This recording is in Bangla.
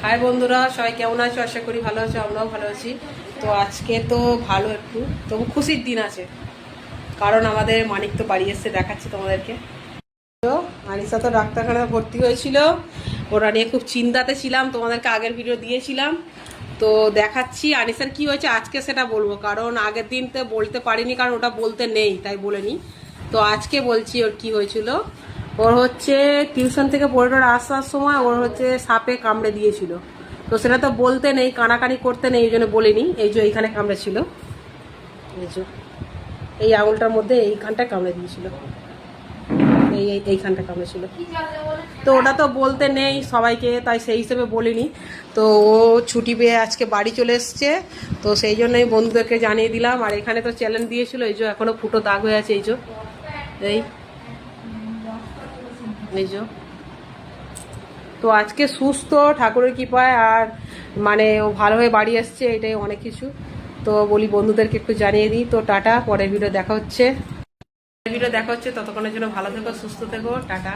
হাই বন্ধুরা, সবাই কেমন আছো? আশা করি ভালো আছো, আমরাও ভালো আছি। তো আজকে তো ভালো, একটু তবু খুশির দিন আছে, কারণ আমাদের মানিক তো বাড়ি এসছে, দেখাচ্ছি তোমাদেরকে। তো আনিসা তো ডাক্তারখানায় ভর্তি হয়েছিল, ওরা নিয়ে খুব চিন্তাতে ছিলাম, তোমাদেরকে আগের ভিডিও দিয়েছিলাম। তো দেখাচ্ছি আনিসার কি হয়েছে আজকে, সেটা বলবো, কারণ আগের দিন তো বলতে পারিনি, কারণ ওটা বলতে নেই, তাই বলেনি। তো আজকে বলছি ওর কি হয়েছিল। ওর হচ্ছে টিউশন থেকে পড়ে আসার সময় ওর হচ্ছে সাপে কামড়ে দিয়েছিল। তো সেটা তো বলতে নেই, কানাকানি করতে নেই, এই জন্য বলিনি। এই যে এইখানে কামড়েছিল, এই যে এই আঙুলটার মধ্যে এইখানটায় কামড়ে দিয়েছিল, এইখানটা কামড়েছিল। তো ওটা তো বলতে নেই সবাইকে, তাই সেই হিসেবে বলিনি। তো ও ছুটি পেয়ে আজকে বাড়ি চলে এসছে, তো সেই জন্যই বন্ধুদেরকে জানিয়ে দিলাম। আর এখানে তো চ্যালেঞ্জ দিয়েছিল, এই যে এখনো ফুটো দাগ হয়ে আছে, এই যে এই যে। তো আজকে সুস্থ ঠাকুরের কৃপায়, আর মানে ও ভালো হয়ে বাড়ি আসছে, এটাই অনেক কিছু। তো বলি বন্ধুদেরকে একটু জানিয়ে দিই। তো টাটা, পরের ভিডিও দেখা হচ্ছে। ততক্ষণের জন্য ভালো থেকো, সুস্থ থেকো, টাটা।